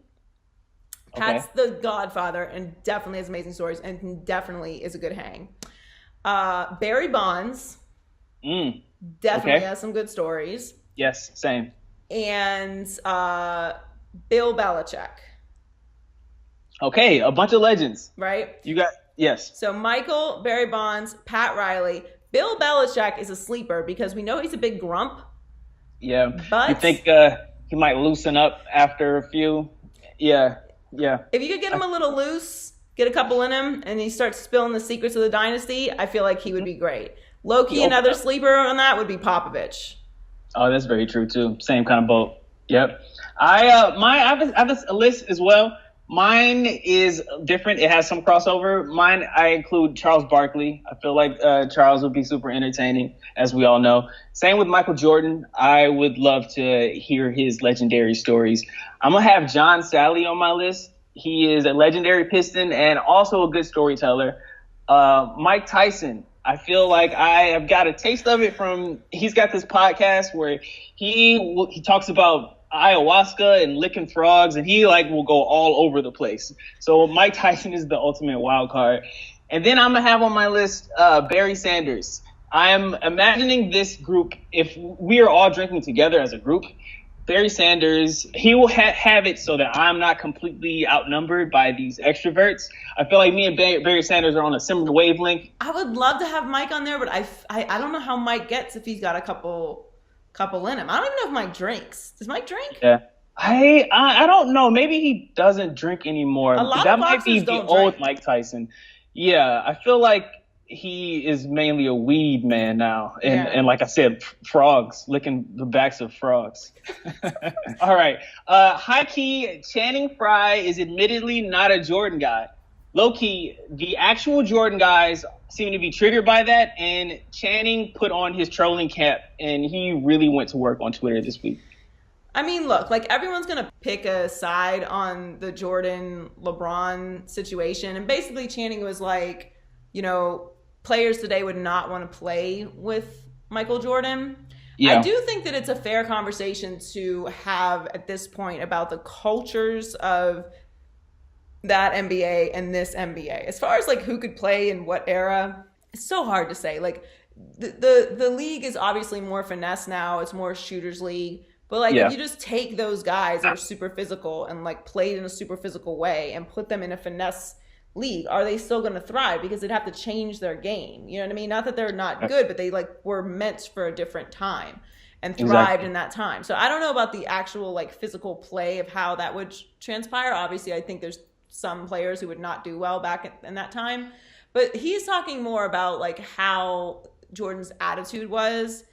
Pat's the godfather and definitely has amazing stories and definitely is a good hang. Barry Bonds definitely has some good stories. Yes, same. And Bill Belichick. Okay, a bunch of legends. Right? You got, yes. So Michael, Barry Bonds, Pat Riley. Bill Belichick is a sleeper because we know he's a big grump. Yeah. But you think he might loosen up after a few? Yeah. If you could get him a little loose, get a couple in him, and he starts spilling the secrets of the dynasty, I feel like he would be great. Loki, another sleeper on that would be Popovich. Oh, that's very true too. Same kind of boat. Yep. I have a list as well. Mine is different. It has some crossover. Mine, I include Charles Barkley. I feel like Charles would be super entertaining, as we all know. Same with Michael Jordan. I would love to hear his legendary stories. I'm going to have John Sally on my list. He is a legendary Piston and also a good storyteller. Mike Tyson. I feel like I have got a taste of it he's got this podcast where he talks about ayahuasca and licking frogs, and he will go all over the place. So Mike Tyson is the ultimate wild card. And then I'm gonna have on my list Barry Sanders. I'm imagining this group, if we are all drinking together as a group, Barry Sanders, he will have it so that I'm not completely outnumbered by these extroverts. I feel like me and Barry Sanders are on a similar wavelength. I would love to have Mike on there, but I don't know how Mike gets if he's got a couple in him. I don't even know if Mike drinks. Does Mike drink? Yeah. I don't know. Maybe he doesn't drink anymore. A lot that of might be boxers the don't old drink. Mike Tyson. Yeah, I feel like he is mainly a weed man now. And like I said, frogs, licking the backs of frogs. All right. High key, Channing Frye is admittedly not a Jordan guy. Low key, the actual Jordan guys seem to be triggered by that. And Channing put on his trolling cap and he really went to work on Twitter this week. I mean, look, like everyone's going to pick a side on the Jordan LeBron situation. And basically Channing was like, you know, players today would not want to play with Michael Jordan. Yeah. I do think that it's a fair conversation to have at this point about the cultures of that NBA and this NBA. As far as like who could play in what era, it's so hard to say. Like the league is obviously more finesse now. It's more shooters league. But like if you just take those guys that are super physical and like played in a super physical way and put them in a finesse league, are they still going to thrive? Because they'd have to change their game. You know what I mean? Not that they're not good, but they like were meant for a different time and thrived in that time. So I don't know about the actual like physical play of how that would transpire. Obviously, I think there's some players who would not do well back in that time. But he's talking more about like how Jordan's attitude was.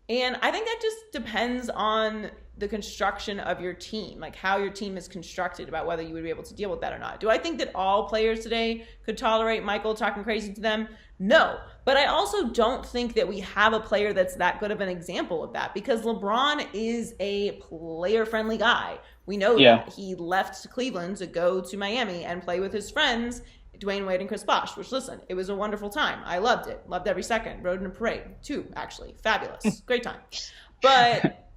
And I think that just depends on the construction of your team, like how your team is constructed, about whether you would be able to deal with that or not. Do I think that all players today could tolerate Michael talking crazy to them? No. But I also don't think that we have a player that's that good of an example of that, because LeBron is a player-friendly guy. We know that. He left Cleveland to go to Miami and play with his friends, Dwayne Wade and Chris Bosh, which, listen, it was a wonderful time. I loved it. Loved every second. Rode in a parade, too, actually. Fabulous. Great time. But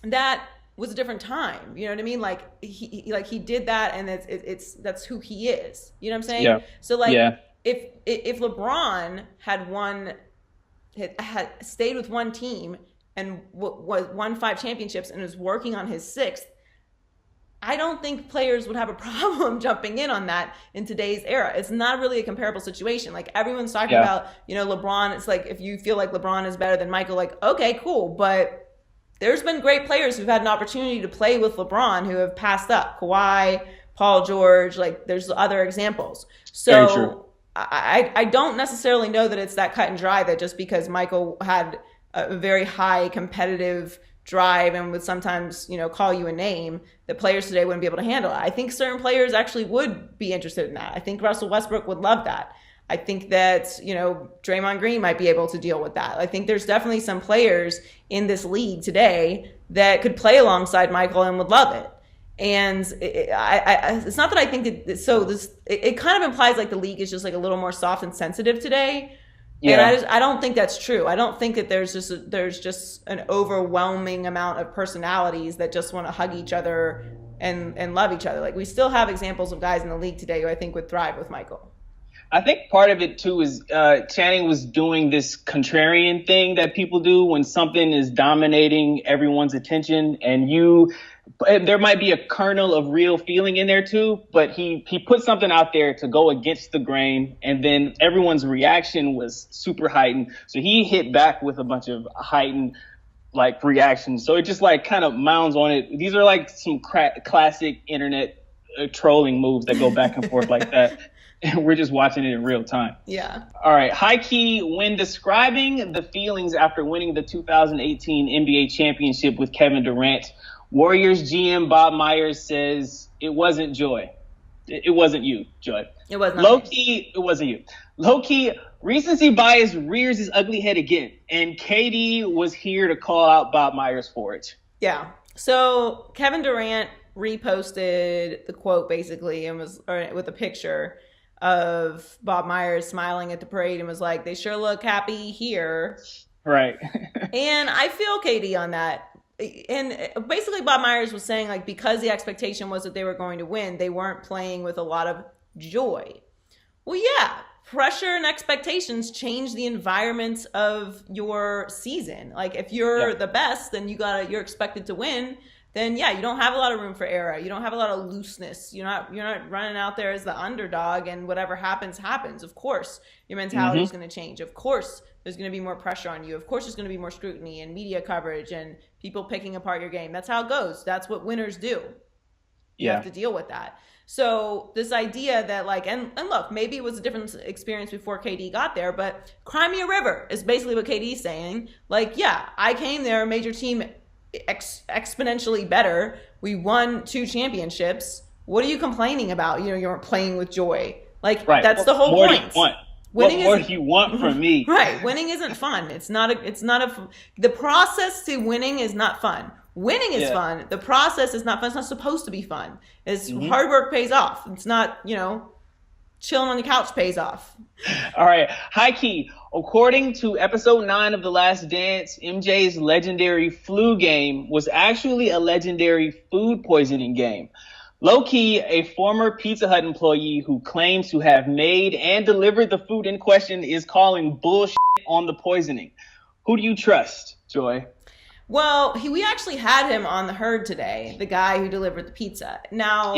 that was a different time. You know what I mean? Like he did that, and that's who he is. You know what I'm saying? Yeah. So like if LeBron had stayed with one team and won 5 championships and was working on his 6th, I don't think players would have a problem jumping in on that in today's era. It's not really a comparable situation. Like everyone's talking about, you know, LeBron. It's like, if you feel like LeBron is better than Michael, like, okay, cool. But there's been great players who've had an opportunity to play with LeBron who have passed up. Kawhi, Paul George, like there's other examples. So I don't necessarily know that it's that cut and dry that just because Michael had a very high competitive drive and would sometimes, you know, call you a name, that players today wouldn't be able to handle it. I think certain players actually would be interested in that. I think Russell Westbrook would love that. I think that, you know, Draymond Green might be able to deal with that. I think there's definitely some players in this league today that could play alongside Michael and would love it. And it's not that I think that, it kind of implies like the league is just like a little more soft and sensitive today. Yeah. And I don't think that's true. I don't think that there's just an overwhelming amount of personalities that just want to hug each other and love each other. Like we still have examples of guys in the league today who I think would thrive with Michael. I think part of it too is Channing was doing this contrarian thing that people do when something is dominating everyone's attention, and there might be a kernel of real feeling in there too, but he put something out there to go against the grain, and then everyone's reaction was super heightened. So he hit back with a bunch of heightened like reactions. So it just like kind of mounds on it. These are like some classic internet trolling moves that go back and forth like that. And we're just watching it in real time. Yeah. All right. High key, when describing the feelings after winning the 2018 NBA championship with Kevin Durant, Warriors GM Bob Myers says it wasn't joy. It wasn't you, Joy. It wasn't. Low key, it wasn't you. Low key, recency bias rears his ugly head again, and KD was here to call out Bob Myers for it. Yeah. So Kevin Durant reposted the quote basically and was with a picture of Bob Myers smiling at the parade and was like, "They sure look happy here." Right. And I feel KD on that. And basically Bob Myers was saying, like, because the expectation was that they were going to win, they weren't playing with a lot of joy. Well, yeah, pressure and expectations change the environment of your season. Like, if you're the best, then you're expected to win. then yeah, you don't have a lot of room for error. You don't have a lot of looseness. You're not running out there as the underdog, and whatever happens. Of course, your mentality is going to change. Of course, there's going to be more pressure on you. Of course, there's going to be more scrutiny and media coverage and people picking apart your game. That's how it goes. That's what winners do. You have to deal with that. So this idea that like, and look, maybe it was a different experience before KD got there, but cry me a river is basically what KD's saying. Like, yeah, I came there, made your team exponentially better. We won 2 championships. What are you complaining about? You weren't playing with joy. Like, that's the whole point. What more do you want from me? Right. Winning isn't fun. The process to winning is not fun. Winning is fun. The process is not fun. It's not supposed to be fun. It's hard work pays off. It's not, chilling on the couch pays off. All right. Hi, Key. According to episode 9 of The Last Dance, MJ's legendary flu game was actually a legendary food poisoning game. Low-key, a former Pizza Hut employee who claims to have made and delivered the food in question is calling bullshit on the poisoning. Who do you trust, Joy? Well, we actually had him on the herd today, the guy who delivered the pizza. Now,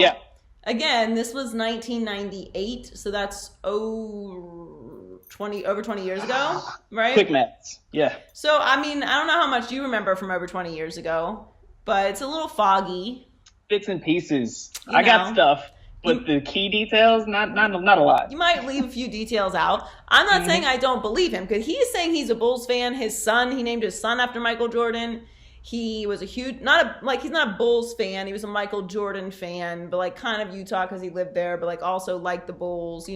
again, this was 1998, so that's over 20 years ago, right? Quick maths, yeah. So, I mean, I don't know how much you remember from over 20 years ago, but it's a little foggy. Bits and pieces. I got stuff, but the key details, not a lot. You might leave a few details out. I'm not saying I don't believe him, because he's saying he's a Bulls fan. His son, he named his son after Michael Jordan. He was a huge, he's not a Bulls fan. He was a Michael Jordan fan, but like kind of Utah because he lived there, but like also liked the Bulls, So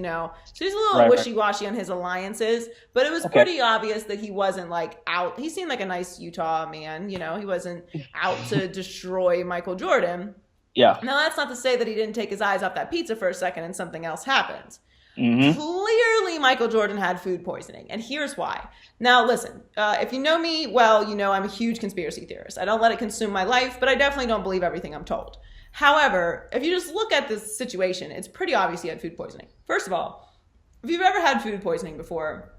he's a little wishy-washy on his alliances, but it was pretty obvious that he wasn't like out. He seemed like a nice Utah man, he wasn't out to destroy Michael Jordan. Yeah. Now, that's not to say that he didn't take his eyes off that pizza for a second and something else happened. Clearly, Michael Jordan had food poisoning, and here's why. Now, listen, if you know me well, I'm a huge conspiracy theorist. I don't let it consume my life, but I definitely don't believe everything I'm told. However, if you just look at this situation, it's pretty obvious he had food poisoning. First of all, if you've ever had food poisoning before,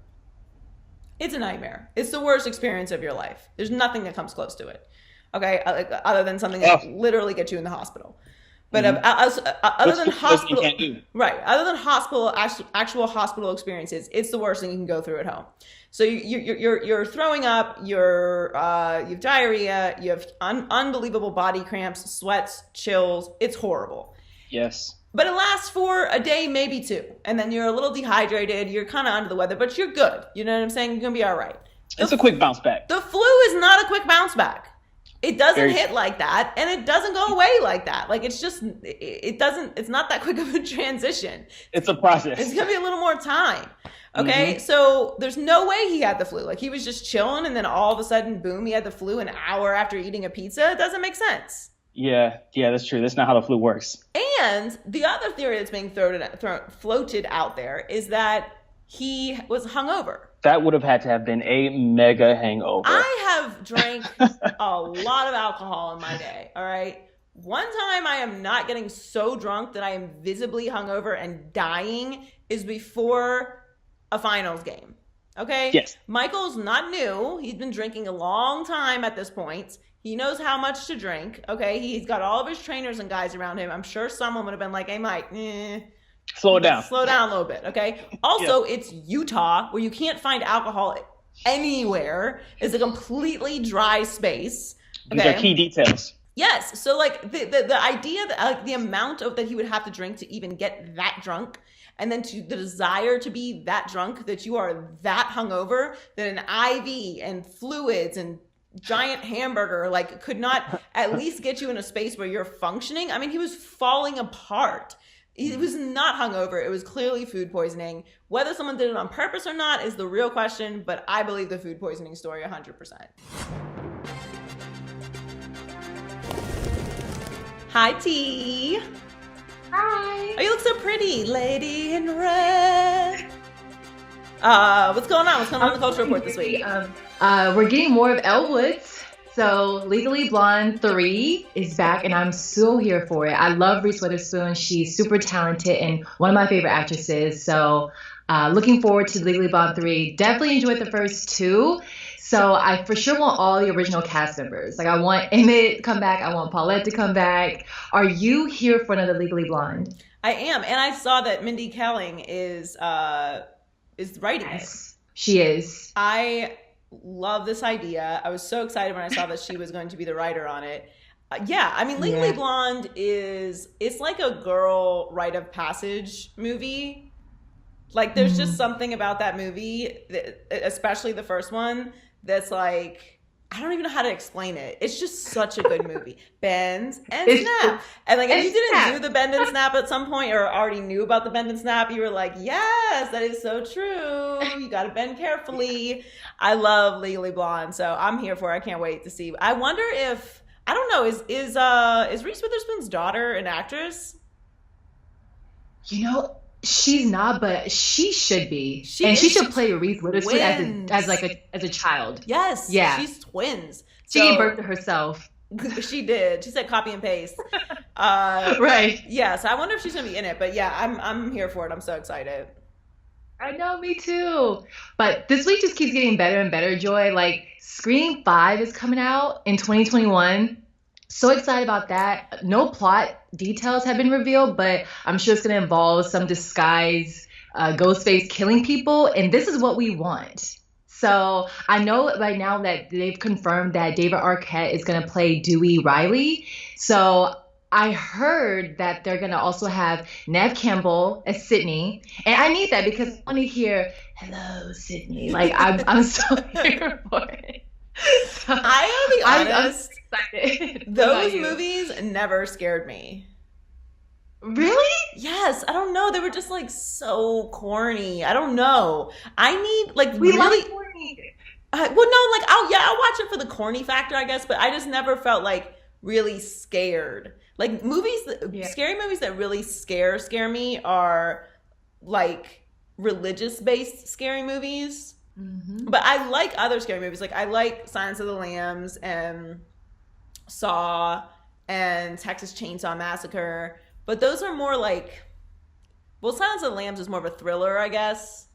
it's a nightmare. It's the worst experience of your life. There's nothing that comes close to it. Okay, other than something that literally gets you in the hospital. But other than hospital, other than actual hospital experiences, it's the worst thing you can go through at home. So you're throwing up, you have diarrhea, you have unbelievable body cramps, sweats, chills. It's horrible. Yes. But it lasts for a day, maybe 2, and then you're a little dehydrated. You're kind of under the weather, but you're good. You know what I'm saying? You're gonna be all right. It's a quick bounce back. The flu is not a quick bounce back. It doesn't hit like that, and it doesn't go away like that. Like, it's just, it's not that quick of a transition. It's a process. It's going to be a little more time. Okay? So there's no way he had the flu. Like, he was just chilling, and then all of a sudden, boom, he had the flu an hour after eating a pizza. It doesn't make sense. Yeah, that's true. That's not how the flu works. And the other theory that's being floated out there is that he was hungover. That would have had to have been a mega hangover. I have drank a lot of alcohol in my day, all right? One time I am not getting so drunk that I am visibly hungover and dying is before a finals game, okay? Yes. Michael's not new. He's been drinking a long time at this point. He knows how much to drink, okay? He's got all of his trainers and guys around him. I'm sure someone would have been like, hey, Mike, slow down. Slow down a little bit, okay? Also, it's Utah, where you can't find alcohol anywhere. It's a completely dry space. Okay? These are key details. Yes. So, like, the idea that, like, the amount that he would have to drink to even get that drunk, and then the desire to be that drunk, that you are that hungover, that an IV and fluids and giant hamburger, like, could not at least get you in a space where you're functioning. I mean, he was falling apart. It was not hungover. It was clearly food poisoning. Whether someone did it on purpose or not is the real question, but I believe the food poisoning story 100%. Hi, T. Hi. Oh, you look so pretty, lady in red. What's going on? What's going on in the Culture Report this week? We're getting more of Elle Woods. So Legally Blonde 3 is back, and I'm so here for it. I love Reese Witherspoon. She's super talented and one of my favorite actresses. So looking forward to Legally Blonde 3. Definitely enjoyed the first 2. So I for sure want all the original cast members. Like I want Emmett to come back. I want Paulette to come back. Are you here for another Legally Blonde? I am, and I saw that Mindy Kaling is writing it. She is. I love this idea. I was so excited when I saw that she was going to be the writer on it. Yeah, I mean, Legally Blonde it's like a girl rite of passage movie. Like, there's just something about that movie, especially the first one, that's like, I don't even know how to explain it. It's just such a good movie. Bend and snap. And like, if you didn't do the bend and snap at some point or already knew about the bend and snap, you were like, yes, that is so true. You got to bend carefully. I love Legally Blonde, so I'm here for it. I can't wait to see. I wonder if, I don't know, is Reese Witherspoon's daughter an actress? You know, she's not, but she should be. She should play Reese Witherspoon as a child. Yes. Yeah. She's twins. She gave birth to herself. She did. She said copy and paste. Right. Yeah. So I wonder if she's gonna be in it. But yeah, I'm here for it. I'm so excited. I know, me too. But this week just keeps getting better and better, Joy. Like Scream 5 is coming out in 2021. So excited about that. No plot details have been revealed, but I'm sure it's going to involve some disguised Ghostface killing people, and this is what we want. So I know right now that they've confirmed that David Arquette is going to play Dewey Riley. So I heard that they're going to also have Nev Campbell as Sydney, and I need that because I want to hear "Hello, Sydney." Like I'm so here for it. So, I'll be honest. I'm excited. Those movies never scared me. Really? Yes. I don't know. They were just like so corny. I don't know. I need like we really love corny. Well, no, like I'll watch it for the corny factor, I guess, but I just never felt like really scared. Like scary movies that really scare me are like religious based scary movies. Mm-hmm. But I like other scary movies. Like I like Silence of the Lambs and Saw and Texas Chainsaw Massacre. But those are more like, well, Silence of the Lambs is more of a thriller, I guess.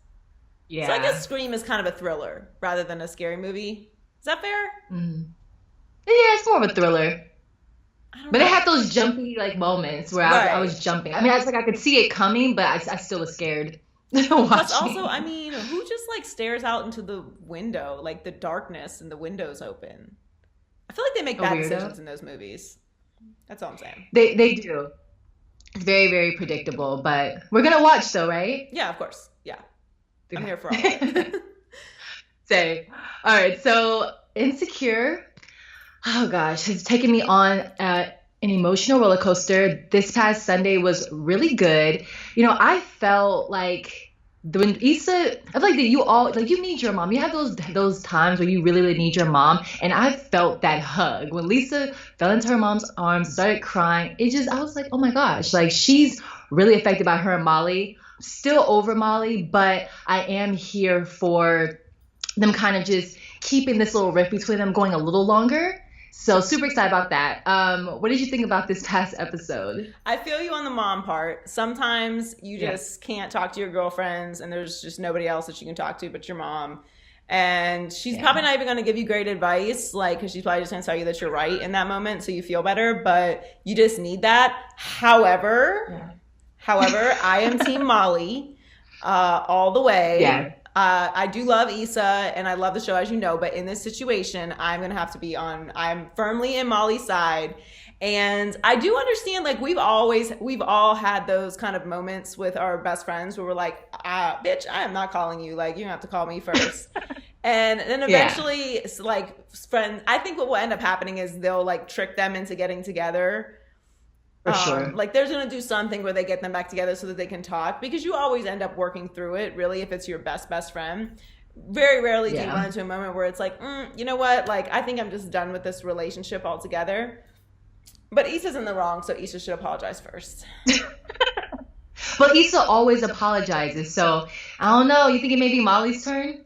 Yeah. So I guess Scream is kind of a thriller rather than a scary movie. Is that fair? Mm-hmm. Yeah, it's more of a thriller. But it had those jumpy like moments where I was jumping. I mean, I was like, I could see it coming, but I still was scared. Plus also, I mean, who just like stares out into the window, like the darkness and the windows open? I feel like they make bad decisions in those movies. That's all I'm saying. They do. It's very, very predictable, but we're gonna watch though, right? Yeah, of course. Yeah. I'm here for all of it. Say. All right, so Insecure, oh gosh, has taken me on an emotional roller coaster. This past Sunday was really good. You know, I felt like when Issa, I feel like that you need your mom. You have those times where you really, really need your mom. And I felt that hug. When Lisa fell into her mom's arms, started crying, I was like, oh my gosh, like she's really affected by her and Molly. Still over Molly, but I am here for them kind of just keeping this little rift between them going a little longer. So super excited about that. What did you think about this past episode? I feel you on the mom part. Sometimes you just can't talk to your girlfriends and there's just nobody else that you can talk to but your mom. And she's probably not even going to give you great advice, like, because she's probably just going to tell you that you're right in that moment so you feel better, but you just need that. However, I am Team Molly all the way. Yeah. I do love Issa and I love the show, as you know, but in this situation, I'm I'm firmly in Molly's side. And I do understand, like, we've all had those kind of moments with our best friends where we're like, bitch, I am not calling you. Like, you have to call me first. And then eventually, it's like, friends, I think what will end up happening is they'll like trick them into getting together. For sure. Like there's going to do something where they get them back together so that they can talk, because you always end up working through it, really, if it's your best friend. Very rarely do you run into a moment where it's like, you know what? Like, I think I'm just done with this relationship altogether. But Issa's in the wrong, so Issa should apologize first. But Issa always apologizes, so I don't know. You think it may be Molly's turn?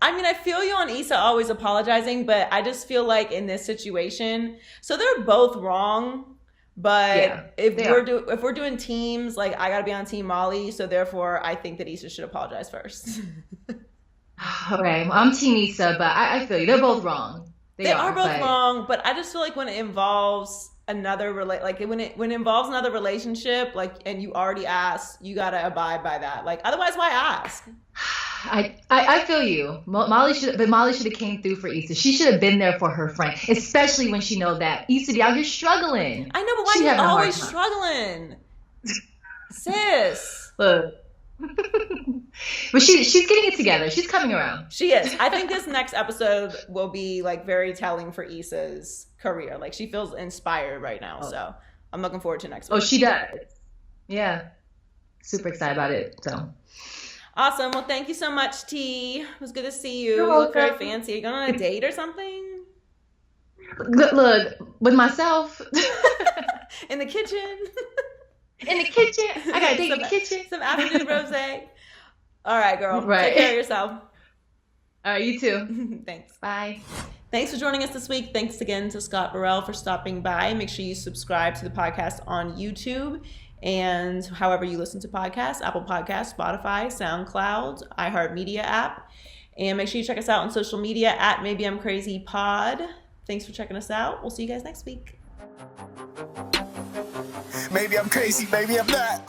I mean, I feel you on Issa always apologizing, but I just feel like in this situation, so they're both wrong. But if we're doing teams, like I gotta be on Team Molly, so therefore I think that Issa should apologize first. Okay, well, I'm Team Issa, but I feel you. They're both wrong. They are both but... wrong, but I just feel like when it involves another when it involves another relationship, like, and you already asked, you gotta abide by that. Like, otherwise, why ask? I feel you. Molly should have came through for Issa. She should have been there for her friend, especially when she know that Issa be out here struggling. I know, but why She are you having a hard always time. struggling, sis? Look. But she's getting it together. She's coming around. She is. I think this next episode will be like very telling for Issa's career. Like, she feels inspired right now, so I'm looking forward to next week. Oh, she does. Yeah, super excited about it. So awesome. Well, thank you so much, T. It was good to see you. You're You look very welcome. fancy. Are you going on a date or something? look with myself In the kitchen. in the kitchen. I got to date in the kitchen. Some afternoon rosé. All right, girl. Right. Take care of yourself. All right, you too. Thanks. Bye. Thanks for joining us this week. Thanks again to Scott Burrell for stopping by. Make sure you subscribe to the podcast on YouTube and however you listen to podcasts, Apple Podcasts, Spotify, SoundCloud, iHeartMedia app. And make sure you check us out on social media at Maybe I'm Crazy Pod. Thanks for checking us out. We'll see you guys next week. Maybe I'm crazy, maybe I'm not.